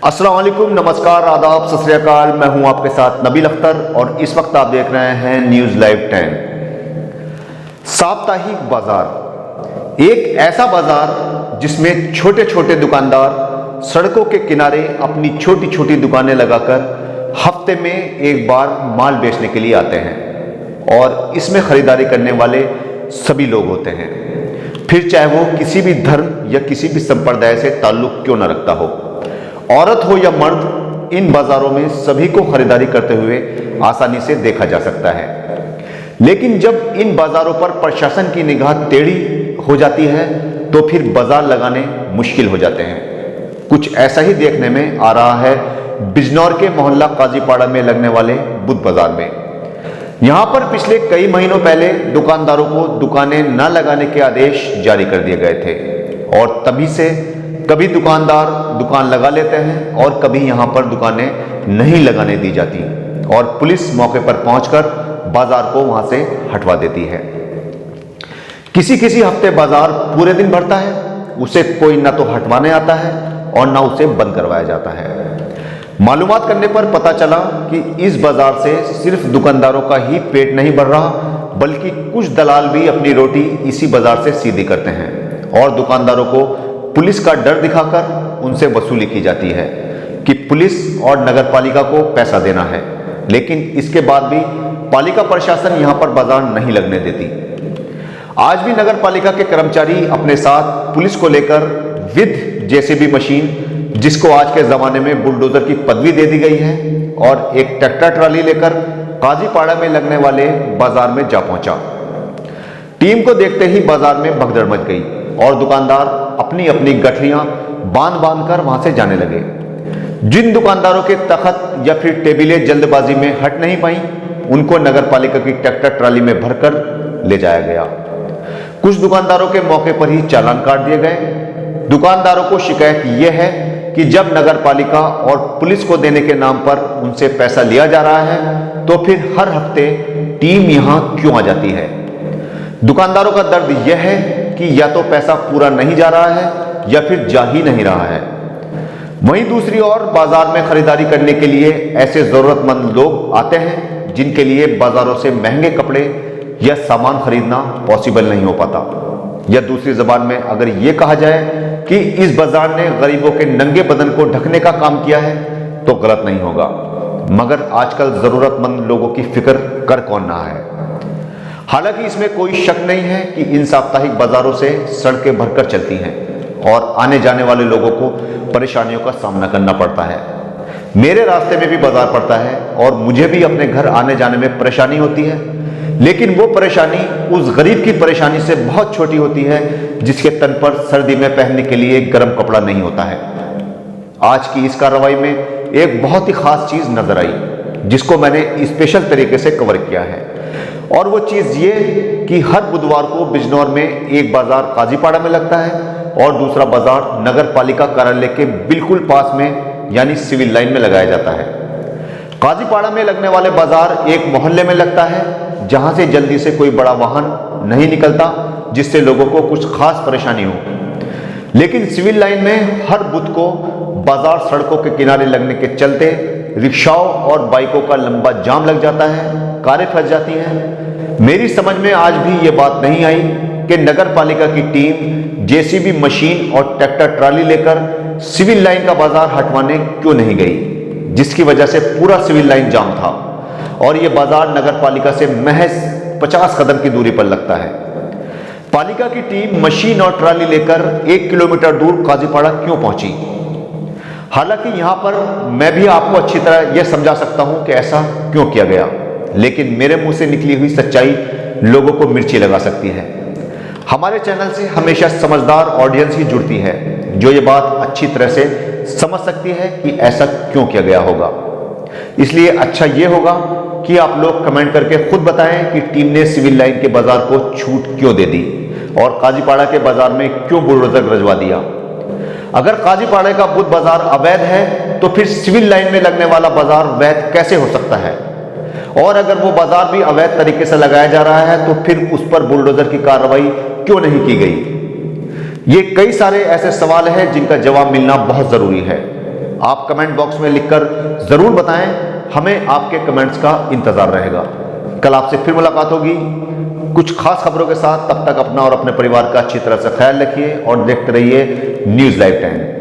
अस्सलाम वालेकुम, नमस्कार, आदाब, सत श्री अकाल। मैं हूं आपके साथ नबील अख्तर और इस वक्त आप देख रहे हैं न्यूज़ लाइव 10। साप्ताहिक बाजार, एक ऐसा बाजार जिसमें छोटे छोटे दुकानदार सड़कों के किनारे अपनी छोटी छोटी दुकानें लगाकर हफ्ते में एक बार माल बेचने के लिए आते हैं और इसमें खरीदारी करने वाले सभी लोग होते हैं, फिर चाहे वो किसी भी धर्म या किसी भी संप्रदाय से ताल्लुक क्यों न रखता हो। औरत हो या मर्द, इन बाजारों में सभी को खरीदारी करते हुए आसानी से देखा जा सकता है। लेकिन जब इन बाजारों पर प्रशासन की निगाह टेढ़ी हो जाती है तो फिर बाजार लगाने मुश्किल हो जाते हैं। कुछ ऐसा ही देखने में आ रहा है बिजनौर के मोहल्ला काजीपाड़ा में लगने वाले बुध बाजार में। यहां पर पिछले कई महीनों पहले दुकानदारों को दुकानें न लगाने के आदेश जारी कर दिए गए थे और तभी से कभी दुकानदार दुकान लगा लेते हैं और कभी यहां पर दुकानें नहीं लगाने दी जाती और पुलिस मौके पर पहुंचकर बाजार को वहां से हटवा देती है। किसी किसी हफ्ते बाजार पूरे दिन भरता है, उसे कोई ना तो हटवाने आता है और ना उसे बंद करवाया जाता है। मालूमात करने पर पता चला कि इस बाजार से सिर्फ दुकानदारों का ही पेट नहीं भर रहा, बल्कि कुछ दलाल भी अपनी रोटी इसी बाजार से सीधी करते हैं और दुकानदारों को पुलिस का डर दिखाकर उनसे वसूली की जाती है कि पुलिस और नगर पालिका को पैसा देना है, लेकिन इसके बाद भी पालिका प्रशासन यहां पर बाजार नहीं लगने देती। आज भी नगर पालिका के कर्मचारी अपने साथ पुलिस को लेकर विद जेसीबी मशीन, जिसको आज के जमाने में बुलडोजर की पदवी दे दी गई है, और एक ट्रैक्टर ट्राली लेकर काजीपाड़ा में लगने वाले बाजार में जा पहुंचा। टीम को देखते ही बाजार में भगदड़ मच गई और दुकानदार अपनी अपनी गठरियां बांध बांध कर वहां से जाने लगे। जिन दुकानदारों के तखत या फिर टेबलें जल्दबाजी में हट नहीं पाई, उनको नगर पालिका की ट्रैक्टर ट्राली में भरकर ले जाया गया। कुछ दुकानदारों के मौके पर ही चालान काट दिए गए। दुकानदारों को शिकायत यह है कि जब नगर पालिका और पुलिस को देने के नाम पर उनसे पैसा लिया जा रहा है तो फिर हर हफ्ते टीम यहां क्यों आ जाती है। दुकानदारों का दर्द यह है कि या तो पैसा पूरा नहीं जा रहा है या फिर जा ही नहीं रहा है। वहीं दूसरी ओर बाजार में खरीदारी करने के लिए ऐसे जरूरतमंद लोग आते हैं जिनके लिए बाजारों से महंगे कपड़े या सामान खरीदना पॉसिबल नहीं हो पाता। या दूसरी जबान में अगर यह कहा जाए कि इस बाजार ने गरीबों के नंगे बदन को ढकने का काम किया है तो गलत नहीं होगा, मगर आजकल जरूरतमंद लोगों की फिक्र कर कौन रहा है। हालांकि इसमें कोई शक नहीं है कि इन साप्ताहिक बाजारों से सड़कें भरकर चलती हैं और आने जाने वाले लोगों को परेशानियों का सामना करना पड़ता है। मेरे रास्ते में भी बाजार पड़ता है और मुझे भी अपने घर आने जाने में परेशानी होती है, लेकिन वो परेशानी उस गरीब की परेशानी से बहुत छोटी होती है जिसके तन पर सर्दी में पहनने के लिए गर्म कपड़ा नहीं होता है। आज की इस कार्रवाई में एक बहुत ही खास चीज नजर आई जिसको मैंने स्पेशल तरीके से कवर किया है, और वो चीज ये कि हर बुधवार को बिजनौर में एक बाजार काजीपाड़ा में लगता है और दूसरा बाजार नगर पालिका कार्यालय के बिल्कुल पास में यानी सिविल लाइन में लगाया जाता है। काजीपाड़ा में लगने वाले बाजार एक मोहल्ले में लगता है जहां से जल्दी से कोई बड़ा वाहन नहीं निकलता जिससे लोगों को कुछ खास परेशानी हो। लेकिन सिविल लाइन में हर बुध को बाजार सड़कों के किनारे लगने के चलते रिक्शाओं और बाइकों का लंबा जाम लग जाता है, कारें फंस जाती हैं। मेरी समझ में आज भी ये बात नहीं आई कि नगर पालिका की टीम जेसीबी मशीन और ट्रैक्टर ट्राली लेकर सिविल लाइन का बाजार हटवाने क्यों नहीं गई, जिसकी वजह से पूरा सिविल लाइन जाम था और यह बाजार नगर पालिका से महज 50 कदम की दूरी पर लगता है। पालिका की टीम मशीन और ट्राली लेकर 1 किलोमीटर दूर काजीपाड़ा क्यों पहुंची? हालांकि यहां पर मैं भी आपको अच्छी तरह यह समझा सकता हूं कि ऐसा क्यों किया गया, लेकिन मेरे मुंह से निकली हुई सच्चाई लोगों को मिर्ची लगा सकती है। हमारे चैनल से हमेशा समझदार ऑडियंस ही जुड़ती है जो ये बात अच्छी तरह से समझ सकती है कि ऐसा क्यों किया गया होगा। इसलिए अच्छा ये होगा कि आप लोग कमेंट करके खुद बताएं कि टीम ने सिविल लाइन के बाजार को छूट क्यों दे दी और काजीपाड़ा के बाजार में क्यों बुलडोजर गरजवा दिया। अगर काजीपाड़ा का बुध बाजार अवैध है तो फिर सिविल लाइन में लगने वाला बाजार वैध कैसे हो सकता है, और अगर वो बाजार भी अवैध तरीके से लगाया जा रहा है तो फिर उस पर बुलडोजर की कार्रवाई क्यों नहीं की गई। ये कई सारे ऐसे सवाल हैं जिनका जवाब मिलना बहुत जरूरी है। आप कमेंट बॉक्स में लिखकर ज़रूर बताएं, हमें आपके कमेंट्स का इंतज़ार रहेगा। कल आपसे फिर मुलाकात होगी कुछ खास खबरों के साथ। तब तक अपना और अपने परिवार का अच्छी तरह से ख्याल रखिए और देखते रहिए न्यूज़ लाइव 10।